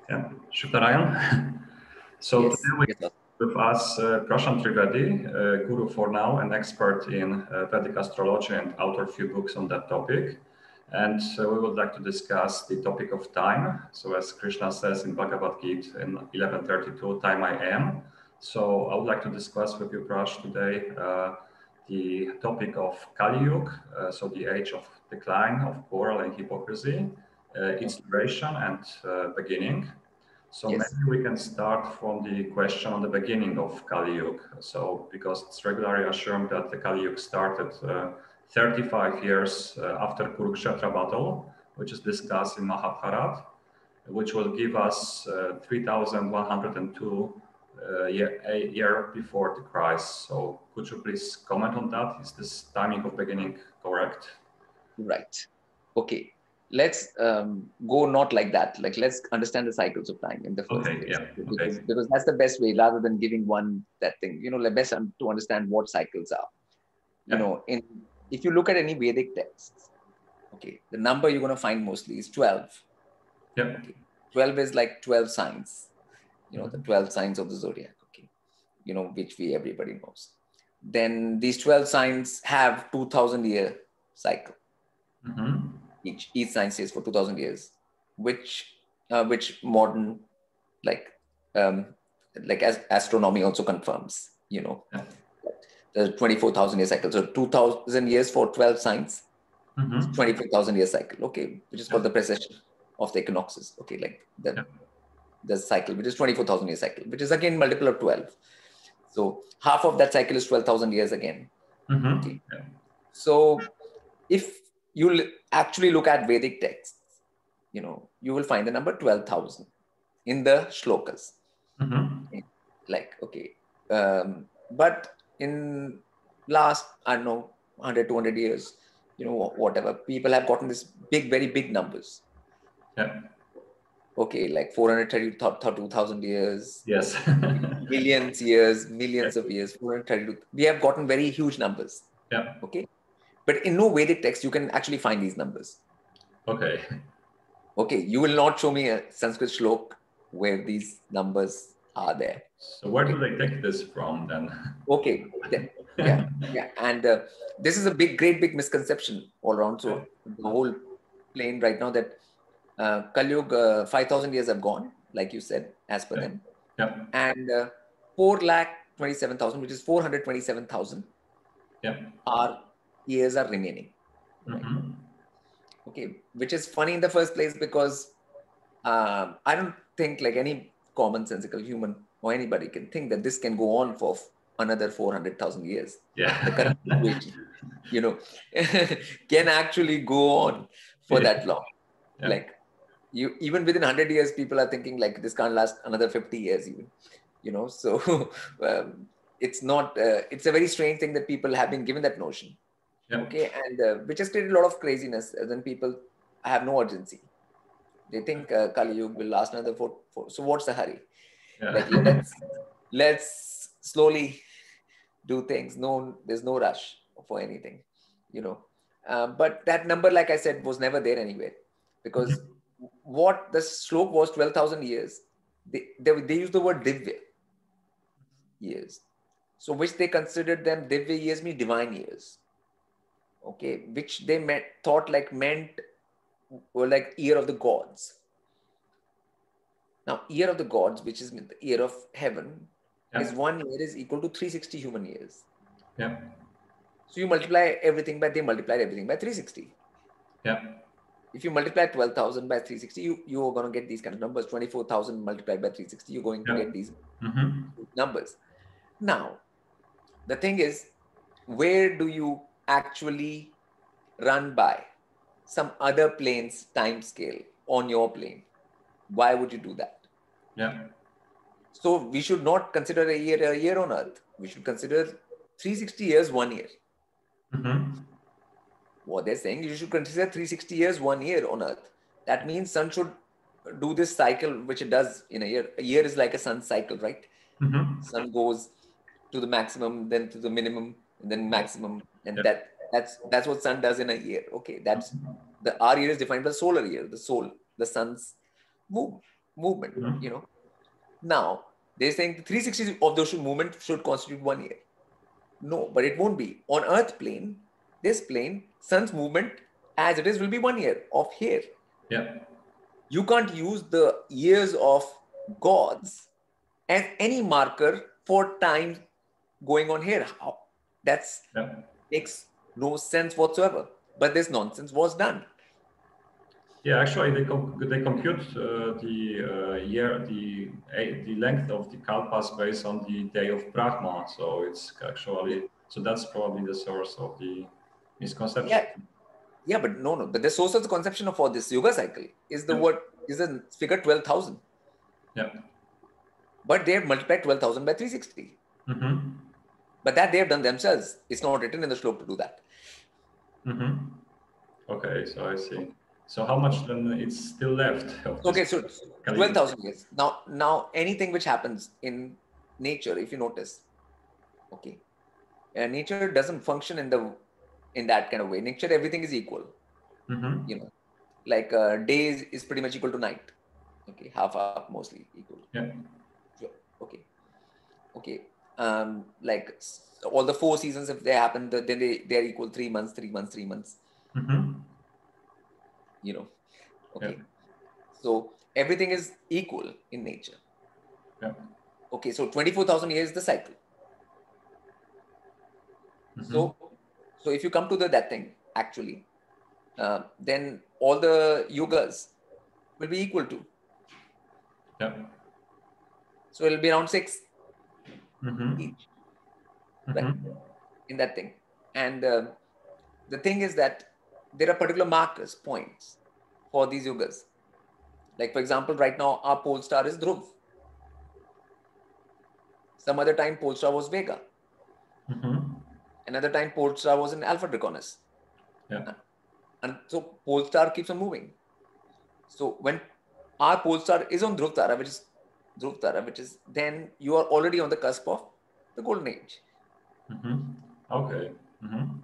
Yeah, Shukran, Ryan. So Yes. today we Yes, sir. have with us Prashant Trivedi, guru for now and expert in Vedic astrology and author of few books on that topic. And we would like to discuss the topic of time. So as Krishna says in Bhagavad Gita in 11:32, time I am. So I would like to discuss with you, Prash, today the topic of Kali Yuga, so the age of decline of quarrel and hypocrisy, its duration and beginning. So Yes. maybe we can start from the question on the beginning of Kali Yuga. So because it's regularly assumed that the Kali Yuga started 35 years after Kurukshetra battle, which is discussed in Mahabharata, which will give us 3102 a year before the Christ. So could you please comment on that? Is this timing of beginning correct? Right. Okay. Let's go not like that. Like let's understand the cycles of time in the first Okay, place, yeah, okay. because that's the best way rather than giving one that thing. Like best to understand what cycles are. Yeah. If you look at any Vedic texts, okay, the number you're going to find mostly is 12. Yeah. Okay. 12 is like 12 signs, the 12 signs of the zodiac, okay, which everybody knows. Then these 12 signs have 2000-year cycle. Mm-hmm. Each sign stays for 2000 years, which modern, like as astronomy also confirms, Yeah. the 24,000-year cycle. So 2000 years for 12 signs, Mm-hmm. 24,000-year cycle, okay, which is called Yeah. the precession of the equinoxes, okay, like Yeah. the cycle, which is 24,000-year cycle, which is again multiple of 12. So half of that cycle is 12,000 years again. Mm-hmm. Okay. Yeah. So if you actually look at Vedic texts, you will find the number 12,000 in the shlokas. Mm-hmm. Like, okay. But in last, I don't know, 100, 200 years, whatever, people have gotten this very big numbers. Yeah. Okay, like 432,000 years, Yes. millions of years, 432. We have gotten very huge numbers. Yeah. Okay. But in no Vedic text, you can actually find these numbers. Okay. Okay. You will not show me a Sanskrit shlok where these numbers are there. So where Okay. do they take this from then? Okay. Yeah. And this is a great big misconception all around. So the whole plane right now that Kali Yuga, 5,000 years have gone, like you said, as per them. Yeah. And 4,27,000, which is 427,000 years are remaining. Right? Mm-hmm. Okay, which is funny in the first place because I don't think like any common sensical human or anybody can think that this can go on for another 400,000 years. Yeah. The current situation, can actually go on for that long. Yeah. Like even within 100 years, people are thinking like this can't last another 50 years even, so it's not, it's a very strange thing that people have been given that notion. Yeah. Okay, and which has created a lot of craziness. And then people have no urgency. They think Kali Yuga will last another four. So what's the hurry? Yeah. Like let's slowly do things. No, there's no rush for anything, But that number, like I said, was never there anywhere, because what the slope was 12,000 years. They used the word divya years, so which they considered them divya years mean divine years. Okay, which they thought meant were like year of the gods. Now, year of the gods, which is the year of heaven, is 1 year is equal to 360 human years. Yeah. So you multiply everything by, they multiplied everything by 360. Yeah. If you multiply 12,000 by 360, you are going to get these kind of numbers. 24,000 multiplied by 360, you're going to get these numbers. Now, the thing is, where do you actually run by some other plane's time scale on your plane? Why would you do that? Yeah. So we should not consider a year on Earth. We should consider 360 years 1 year. Mm-hmm. What they're saying, you should consider 360 years 1 year on Earth. That means sun should do this cycle, which it does in a year. A year is like a sun cycle, right? Mm-hmm. Sun goes to the maximum, then to the minimum, and then maximum, and that's what sun does in a year. Okay, that's our year is defined by the solar year, the sun's womb. movement, Mhm. you know. Now, they're saying the 360 of those movement should constitute 1 year. No, but it won't be. On Earth plane, this plane, sun's movement as it is will be 1 year of here. Yeah. You can't use the years of gods as any marker for time going on here. How? That's Yeah. makes no sense whatsoever. But this nonsense was done. Yeah, actually, they compute the length of the kalpas based on the day of Brahma. So it's actually, so that's probably the source of the misconception. Yeah, yeah, but no. But the source of the conception for this yoga cycle is the word is the figure 12,000. Yeah. But they have multiplied 12,000 by 360. Mm-hmm. But that they have done themselves. It's not written in the slok to do that. Mm-hmm. Okay, so I see. So how much then it's still left of Okay, this so 12,000 years. Now anything which happens in nature, if you notice, okay, nature doesn't function in that kind of way. Nature, everything is equal. Mm-hmm. You know, like days is pretty much equal to night. Okay, half mostly equal. Yeah. Sure. Okay. Okay. Like all the 4 seasons, if they happen, then they are equal 3 months, 3 months, 3 months. Mm-hmm. You know. Yeah. Okay. So everything is equal in nature. Yeah. Okay. So 24,000 years is the cycle. Mm-hmm. So if you come to that thing actually, then all the yugas will be equal to. Yeah. So it'll be around 6 Mm-hmm. each, right? Mm-hmm. In that thing. And the thing is that there are particular markers, points for these yugas. Like for example, right now our pole star is Dhruv. Some other time pole star was Vega. Mm-hmm. Another time pole star was in Alpha Draconis. Yeah. And so pole star keeps on moving. So when our pole star is on Dhruv Tara, which is then you are already on the cusp of the golden age. Mm-hmm. Okay. Mm-hmm.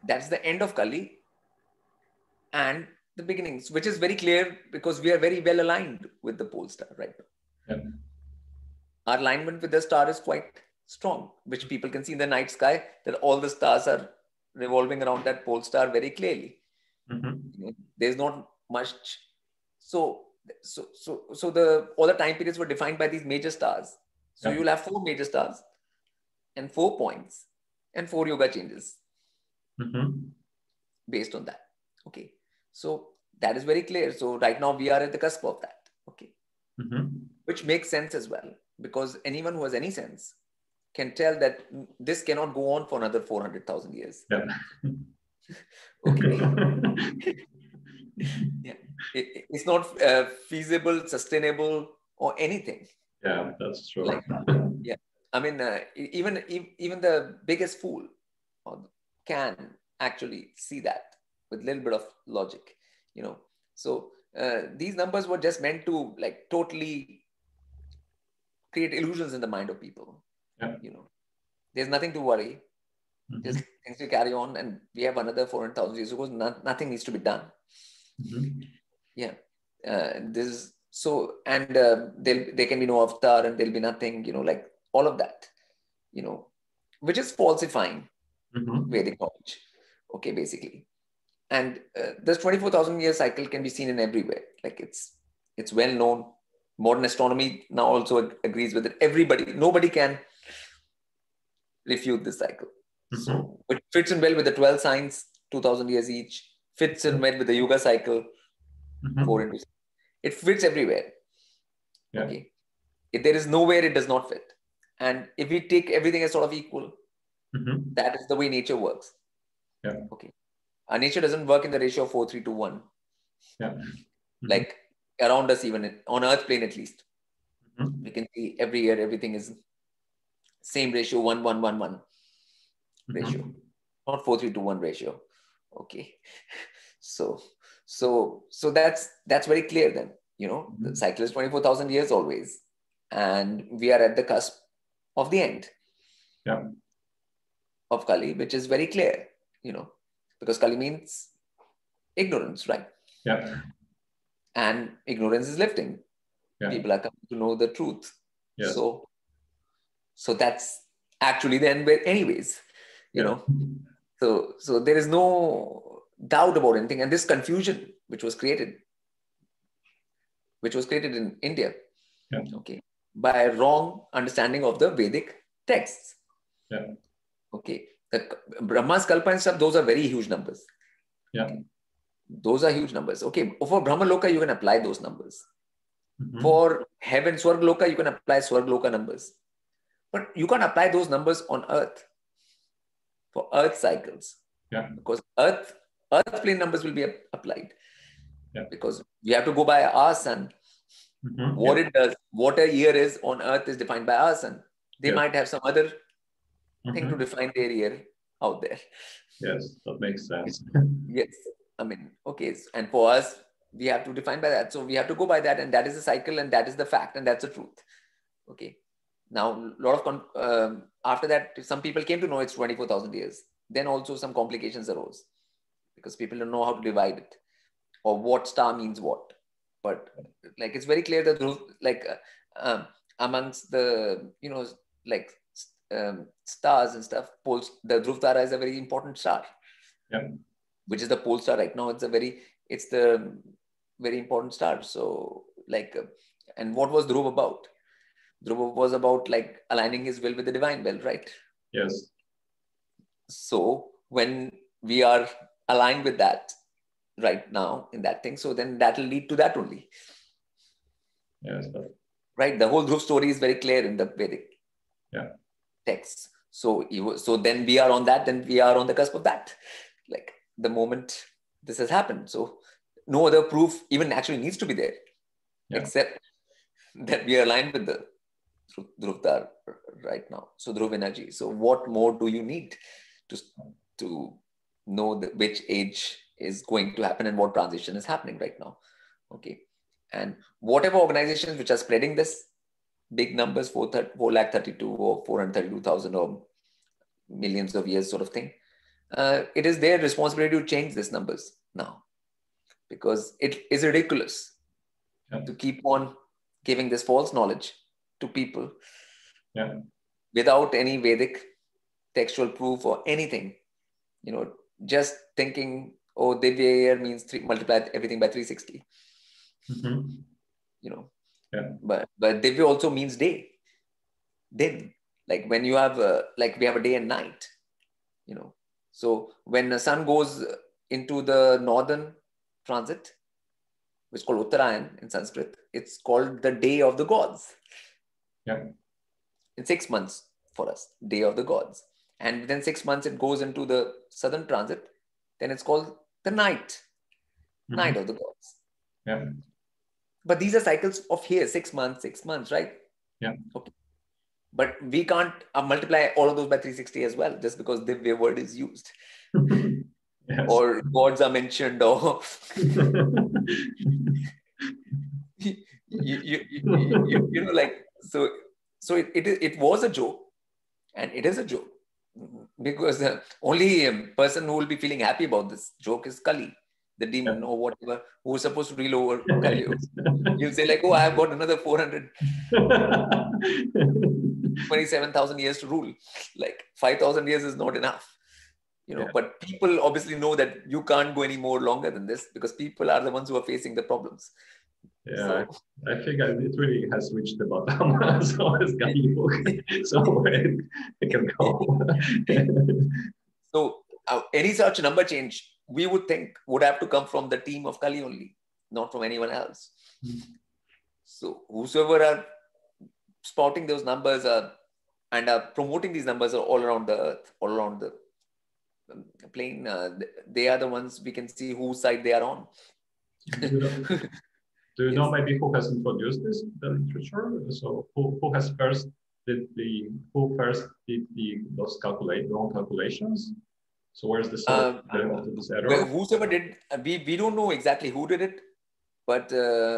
That's the end of Kali and the beginnings, which is very clear because we are very well aligned with the pole star right now. Yeah. Our alignment with the star is quite strong, which people can see in the night sky that all the stars are revolving around that pole star very clearly. Mm-hmm. There's not much. So the all the time periods were defined by these major stars. So Yeah. you'll have 4 major stars and 4 points and 4 yoga changes Mm-hmm. based on that. Okay. So that is very clear. So right now we are at the cusp of that. Okay. Mm-hmm. Which makes sense as well, because anyone who has any sense can tell that this cannot go on for another 400,000 years. Yeah. Okay. Yeah. It's not feasible, sustainable, or anything Yeah, that's true. like that. Yeah. I mean, even the biggest fool can actually see that with a little bit of logic, you know. So these numbers were just meant to like totally create illusions in the mind of people. Yeah. You know, there's nothing to worry. Mm-hmm. Just things to carry on, and we have another 400,000 years ago. Nothing needs to be done. Mm-hmm. Yeah, this is so, and there can be no avatar, and there'll be nothing. You know, like all of that. You know, which is falsifying Mm-hmm. Vedic knowledge. Okay, basically, and this 24,000 year cycle can be seen in everywhere. Like it's well known. Modern astronomy now also agrees with it. Nobody can refute this cycle. Mm-hmm. So it fits in well with the 12 signs, 2,000 years each, fits in well with the yoga cycle, Mm-hmm. 4 into 6. It fits everywhere. Yeah. Okay. If there is nowhere it does not fit. And if we take everything as sort of equal, Mm-hmm. that is the way nature works. Yeah. Okay. Our nature doesn't work in the ratio of 4:3:1. Yeah. Mm-hmm. Like around us, even on Earth plane at least. Mm-hmm. We can see every year everything is same ratio, 1:1:1:1 ratio, not 4:3:1 ratio. Okay. So that's very clear then. You know, the cycle is 24,000 years always. And we are at the cusp of the end. Yeah. Of Kali, which is very clear, you know, because Kali means ignorance, right? Yeah. And ignorance is lifting. Yeah. People are coming to know the truth. Yes. So that's actually the end anyways, you know. So there is no doubt about anything. And this confusion which was created in India, okay, by a wrong understanding of the Vedic texts. Yeah. Okay. The Brahma's Kalpa and stuff, those are very huge numbers. Yeah. Okay. Those are huge numbers. Okay. For Brahma Loka, you can apply those numbers. For heaven, Swarg Loka, you can apply Swarg Loka numbers. But you can't apply those numbers on Earth for Earth cycles. Yeah. Because Earth plane numbers will be applied. Yeah. Because we have to go by our sun. What it does, what a year is on Earth is defined by our sun. They might have some other thing to define their year out there. Yes, that makes sense. Yes. I mean, okay. And for us, we have to define by that. So we have to go by that. And that is the cycle and that is the fact and that's the truth. Okay. Now, a lot of, after that, some people came to know it's 24,000 years. Then also some complications arose because people don't know how to divide it or what star means what. But like, it's very clear that like amongst the, you know, like stars and stuff, the Dhruv Tara is a very important star. Yeah. Which is the pole star right now. It's the very important star. So like, and what was Dhruv about? Dhruva was about like aligning his will with the divine will, right? Yes. So when we are aligned with that right now in that thing, so then that will lead to that only. Yes. Right. The whole Dhruv story is very clear in the Vedic text. So then we are on that, then we are on the cusp of that. Like the moment this has happened. So no other proof even actually needs to be there, except that we are aligned with the Dhruv Tar right now. So Dhruv energy. So what more do you need to know which age is going to happen and what transition is happening right now? Okay. And whatever organizations which are spreading this big numbers, 432 or 432,000 or millions of years sort of thing, it is their responsibility to change these numbers now, because it is ridiculous to keep on giving this false knowledge to people without any Vedic textual proof or anything. You know, just thinking, oh, Divya year means multiply everything by 360. You know, but Divya also means day. Then, like when you have, like we have a day and night, you know. So when the sun goes into the northern transit, which is called Uttarayan in Sanskrit, it's called the day of the gods. In 6 months for us, day of the gods. And within 6 months, it goes into the southern transit. Then it's called the night of the gods. But these are cycles of here, 6 months, right? Okay. But we can't multiply all of those by 360 as well, just because the Divya word is used. Or gods are mentioned, or you know, like, so it was a joke, and it is a joke, because the only person who will be feeling happy about this joke is Kali, the demon or whatever, who is supposed to rule over Kali. You'll say like, oh, I have got another 427,000 years to rule. Like 5,000 years is not enough. You know, but people obviously know that you can't go any more longer than this, because people are the ones who are facing the problems. Yeah, so, I think it really has reached the bottom. So it's got you. So it can go. So any such number change, we would think would have to come from the team of Kali only, not from anyone else. So whosoever are spouting those numbers and are promoting these numbers are all around the earth, all around the plane. They are the ones we can see whose side they are on. Do you know maybe who has introduced this in the literature? So who first did those wrong calculations? So where's the source of this error? Well, whosoever did, we don't know exactly who did it, but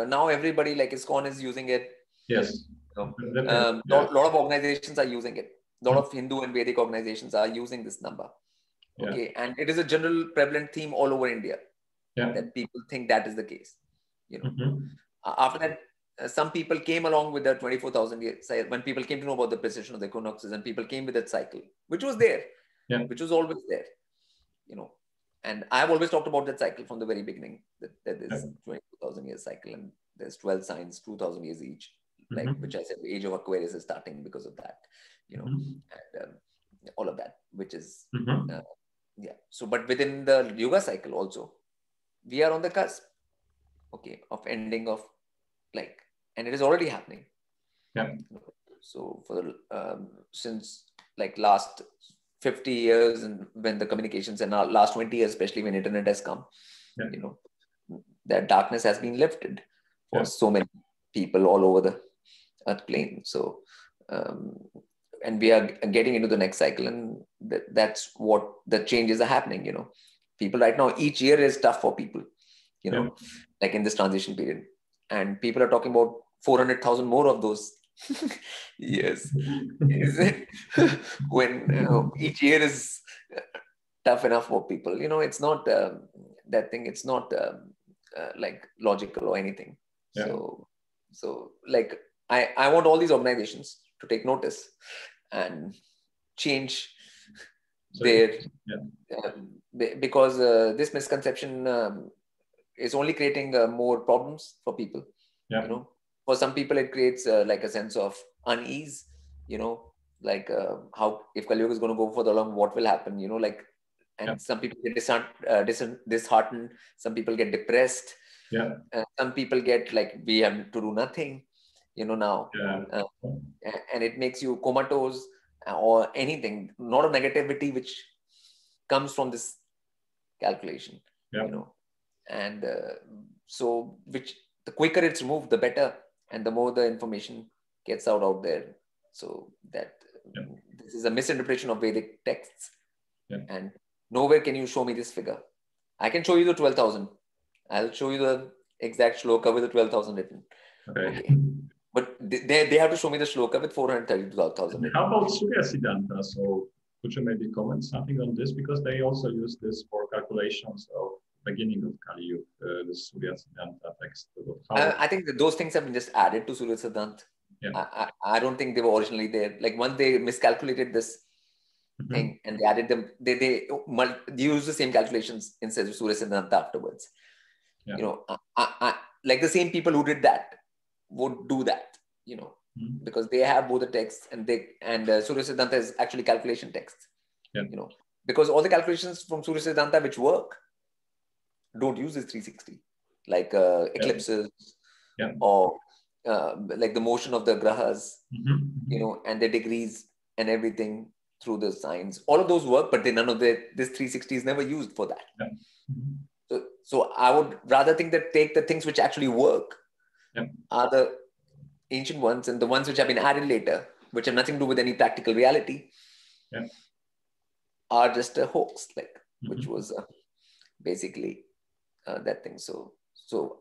now everybody like ISKCON is using it. Yes. A lot of organizations are using it. A lot of Hindu and Vedic organizations are using this number. Okay, and it is a general prevalent theme all over India that people think that is the case. You know, after that, some people came along with the 24,000 year cycle when people came to know about the precession of the equinoxes, and people came with that cycle, which was there, which was always there, And I've always talked about that cycle from the very beginning, that there's 24,000 year cycle and there's 12 signs, 2,000 years each, which I said, the age of Aquarius is starting because of that, and all of that, which is, So, but within the Yuga cycle also, we are on the cusp, of ending of and it is already happening. So for since last 50 years, and when the communications, and last 20 years, especially when internet has come, that darkness has been lifted for so many people all over the earth plane. So, and we are getting into the next cycle, and that's what the changes are happening. People right now, each year is tough for people, like in this transition period, and people are talking about 400,000 more of those years. When each year is tough enough for people, it's not that thing. It's not logical or anything. So I want all these organizations to take notice and change because this misconception is only creating more problems for people. For some people, it creates a sense of unease, how, if Kali Yuga is going to go for the long, what will happen, and some people get disheartened, some people get depressed, some people get we have to do nothing, now, and it makes you comatose or anything, not a negativity which comes from this calculation, and so which the quicker it's removed, the better, and the more the information gets out there. So that this is a misinterpretation of Vedic texts, and nowhere can you show me this figure. I can show you the 12,000. I'll show you the exact shloka with the 12,000 written. Okay. But they have to show me the shloka with 432,000 written. How about Surya Siddhanta? So could you maybe comment something on this? Because they also use this for calculations of beginning of Kali Yuga, the Surya Siddhanta text. I think that those things have been just added to Surya Siddhanta. I don't think they were originally there. Once they miscalculated this thing and they added them, they use the same calculations in Surya Siddhanta afterwards. The same people who did that would do that, because they have both the texts, and Surya Siddhanta is actually calculation texts. Because all the calculations from Surya Siddhanta which work don't use this 360, eclipses, or the motion of the grahas, and the degrees and everything through the signs. All of those work, but none of this 360 is never used for that. So I would rather think that take the things which actually work are the ancient ones, and the ones which have been added later, which have nothing to do with any practical reality, are just a hoax, which was basically that thing. So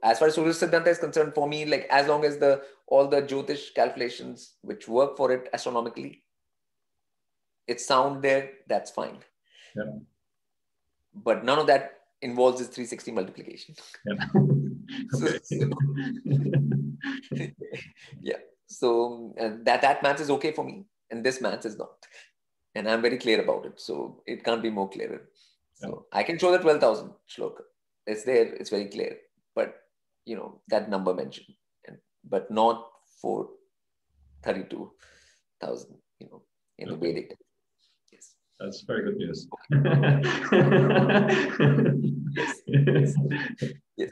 as far as Surya Siddhanta is concerned, for me, as long as all the Jyotish calculations which work for it astronomically, it's sound there, that's fine. But none of that involves this 360 multiplication. So that math is okay for me, and this math is not, and I'm very clear about it. So it can't be more clearer. So I can show the 12,000 shloka. It's there. It's very clear. But that number mentioned, but not for 32,000. In the Vedic. Yes. That's very good news. Yes.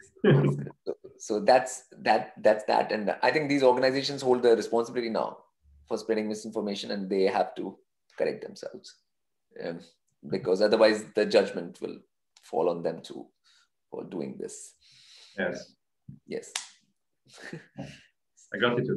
So that's that, and I think these organizations hold the responsibility now for spreading misinformation, and they have to correct themselves, because otherwise the judgment will fall on them too for doing this. Yes. Yes. I got it.